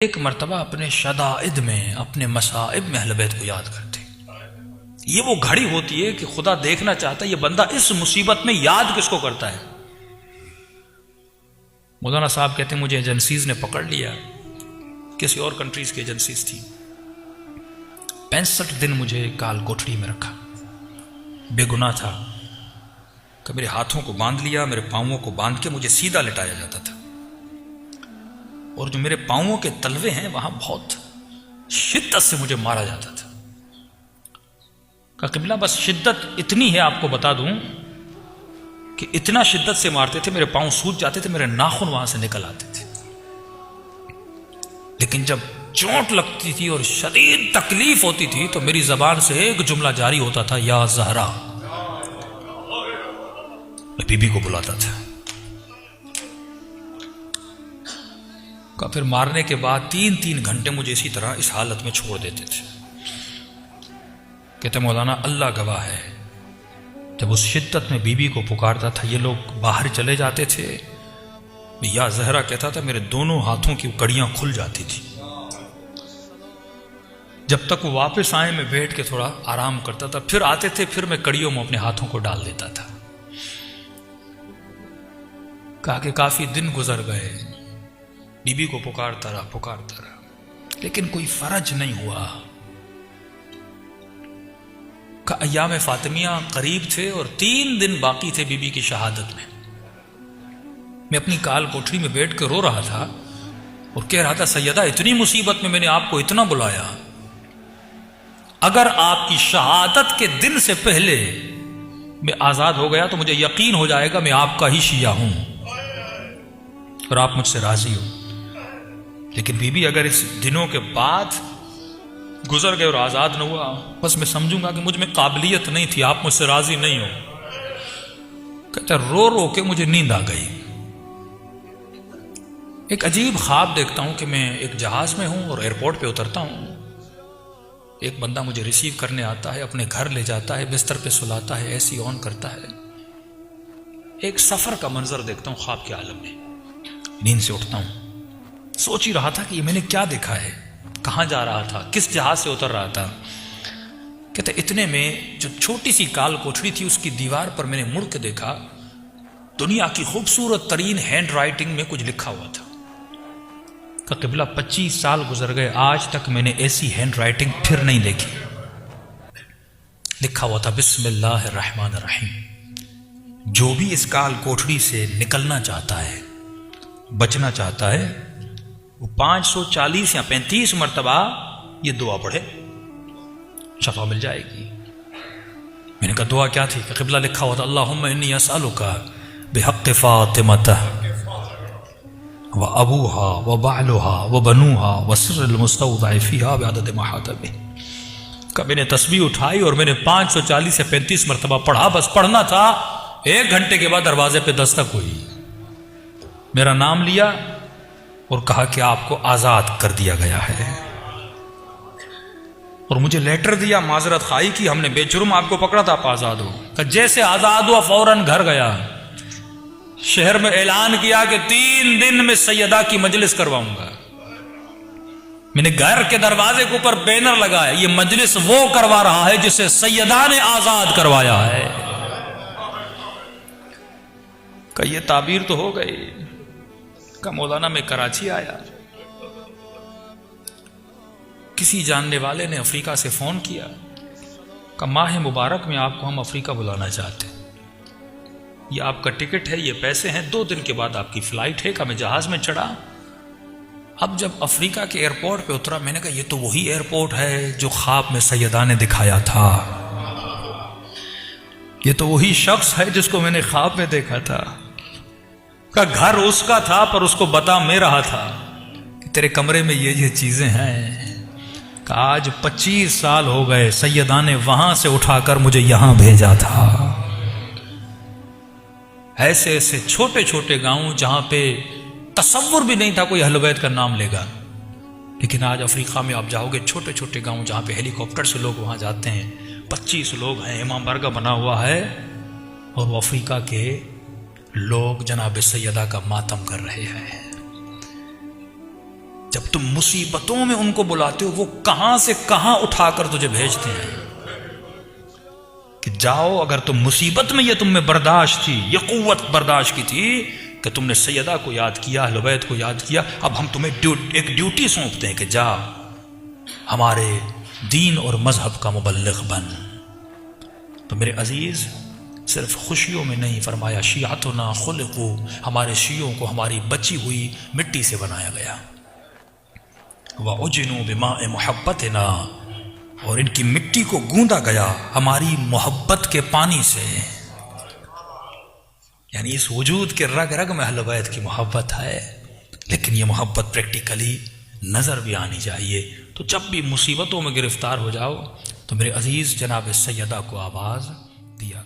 एक मर्तबा अपने शदाइद में, अपने मसाइब में अहले बैत को याद करते। ये वो घड़ी होती है कि खुदा देखना चाहता है ये बंदा इस मुसीबत में याद किसको करता है। मौलाना साहब कहते हैं मुझे एजेंसीज ने पकड़ लिया, किसी और कंट्रीज की एजेंसीज थी। 65 दिन मुझे काल कोठड़ी में रखा, बेगुनाह था। कि मेरे हाथों को बांध लिया, मेरे पांवों को बांध के मुझे सीधा लिटाया जाता था, और जो मेरे पांवों के तलवे हैं वहां बहुत शिद्दत से मुझे मारा जाता था। का क़िबला बस शिद्दत इतनी है, आपको बता दूं कि इतना शिद्दत से मारते थे, मेरे पांव सूज जाते थे, मेरे नाखून वहां से निकल आते थे। लेकिन जब चोट लगती थी और शदीद तकलीफ होती थी तो मेरी जबान से एक जुमला जारी होता था, या ज़हरा। मैं बीबी को बुलाता था। का फिर मारने के बाद 3-3 घंटे मुझे इसी तरह इस हालत में छोड़ देते थे। कहते मौलाना अल्लाह गवाह है, जब उस शिद्दत में बीबी को पुकारता था, ये लोग बाहर चले जाते थे, या ज़हरा कहता था, मेरे दोनों हाथों की कड़ियां खुल जाती थी। जब तक वो वापस आए मैं बैठ के थोड़ा आराम करता था, फिर आते थे, फिर मैं कड़ियों में अपने हाथों को डाल देता था। कहा कि काफी दिन गुजर गए, बीबी को पुकारता रहा, लेकिन कोई फर्ज नहीं हुआ। का अय्याम फातिमिया करीब थे और 3 दिन बाकी थे बीबी की शहादत में। मैं अपनी काल कोठरी में बैठ कर रो रहा था और कह रहा था, सैयदा इतनी मुसीबत में मैंने आपको इतना बुलाया, अगर आपकी शहादत के दिन से पहले मैं आजाद हो गया तो मुझे यकीन हो जाएगा मैं आपका ही शिया हूं और आप मुझसे राजी हो। लेकिन बीबी अगर इस दिनों के बाद गुजर गए और आजाद न हुआ, बस मैं समझूंगा कि मुझ में काबिलियत नहीं थी, आप मुझसे राजी नहीं हो। कहता रो रो के मुझे नींद आ गई। एक अजीब ख्वाब देखता हूं कि मैं एक जहाज में हूं और एयरपोर्ट पे उतरता हूं। एक बंदा मुझे रिसीव करने आता है, अपने घर ले जाता है, बिस्तर पे सुलाता है, एसी ऑन करता है। एक सफर का मंजर देखता हूं ख्वाब के आलम में। नींद से उठता हूं, सोच ही रहा था कि मैंने क्या देखा है, कहां जा रहा था, किस जहाज से उतर रहा था। कहते इतने में जो छोटी सी काल कोठरी थी उसकी दीवार पर मैंने मुड़ के देखा, दुनिया की खूबसूरत तरीन हैंड राइटिंग में कुछ लिखा हुआ था। का क़िबला 25 साल गुजर गए, आज तक मैंने ऐसी हैंड राइटिंग फिर नहीं देखी। लिखा हुआ था, बिस्मिल्लाहिर्रहमानिर्रहीम। जो भी इस काल कोठरी से निकलना चाहता है, बचना चाहता है, वो 540 या 35 मरतबा ये दुआ पढ़े, शफा मिल जाएगी। मैंने कहा दुआ क्या थी? क़िबला लिखा हुआ था, अल्लाहुम्मा इन्नी अस्अलुका बिहक़्क़ि फ़ातिमता व अबूहा व बालुहा व बनूहा व सिर्रिल मुस्तौदअ फ़ीहा बिअदद महातबि। का मैंने तस्बीह उठाई और मैंने 540 या 35 मरतबा पढ़ा। बस पढ़ना था, 1 घंटे के बाद दरवाजे पे दस्तक हुई। मेरा नाम लिया और कहा कि आपको आजाद कर दिया गया है, और मुझे लेटर दिया, माजरत खाई की, हमने बेजुर्म आपको पकड़ा था, आप आजाद हो। जैसे आजाद हुआ फौरन घर गया, शहर में ऐलान किया कि 3 दिन में सैयदा की मजलिस करवाऊंगा। मैंने घर के दरवाजे के ऊपर बैनर लगाया, ये मजलिस वो करवा रहा है जिसे सैयदा ने आजाद करवाया है। का ये ताबीर तो हो गई। का मौलाना मैं कराची आया, किसी जानने वाले ने अफ्रीका से फोन किया, का माह मुबारक में आपको हम अफ्रीका बुलाना चाहते हैं, ये आपका टिकट है, ये पैसे हैं, 2 दिन के बाद आपकी फ्लाइट है। का मैं जहाज में चढ़ा। अब जब अफ्रीका के एयरपोर्ट पे उतरा, मैंने कहा ये तो वही एयरपोर्ट है जो ख्वाब में सैयदा ने दिखाया था, ये तो वही शख्स है जिसको मैंने ख्वाब में देखा था। का घर उसका था पर उसको बता मैं रहा था कि तेरे कमरे में ये चीजें हैं। का आज 25 साल हो गए, सैयदा ने वहां से उठाकर मुझे यहां भेजा था। ऐसे ऐसे छोटे छोटे गांव जहां पे तसव्वुर भी नहीं था कोई अहले बैत का नाम लेगा, लेकिन आज अफ्रीका में आप जाओगे, छोटे छोटे गांव जहां पे हेलीकॉप्टर से लोग वहां जाते हैं, 25 लोग हैं, इमाम बारगाह बना हुआ है, और वो अफ्रीका के लोग जनाब सैयदा का मातम कर रहे हैं। जब तुम मुसीबतों में उनको बुलाते हो, वो कहां से कहां उठाकर तुझे भेजते हैं कि जाओ। अगर तुम मुसीबत में, ये तुम में बर्दाश्त थी, ये कुव्वत बर्दाश्त की थी कि तुमने सैयदा को याद किया, अहले बैत को याद किया, अब हम तुम्हें एक ड्यूटी सौंपते हैं कि जा हमारे दीन और मजहब का मुबल्लिग बन। तो मेरे अजीज, सिर्फ खुशियों में नहीं, फरमाया शियातुना खुलकू, हमारे शियों को हमारी बची हुई मिट्टी से बनाया गया। व उजनू बिमाए मुहब्बतना, और इनकी मिट्टी को गूंदा गया हमारी मोहब्बत के पानी से। यानी इस वजूद के रग रग में अहले बैत की मोहब्बत है, लेकिन ये मोहब्बत प्रैक्टिकली नज़र भी आनी चाहिए। तो जब भी मुसीबतों में गिरफ्तार हो जाओ तो मेरे अजीज़ जनाब सैयदा को आवाज़ दिया।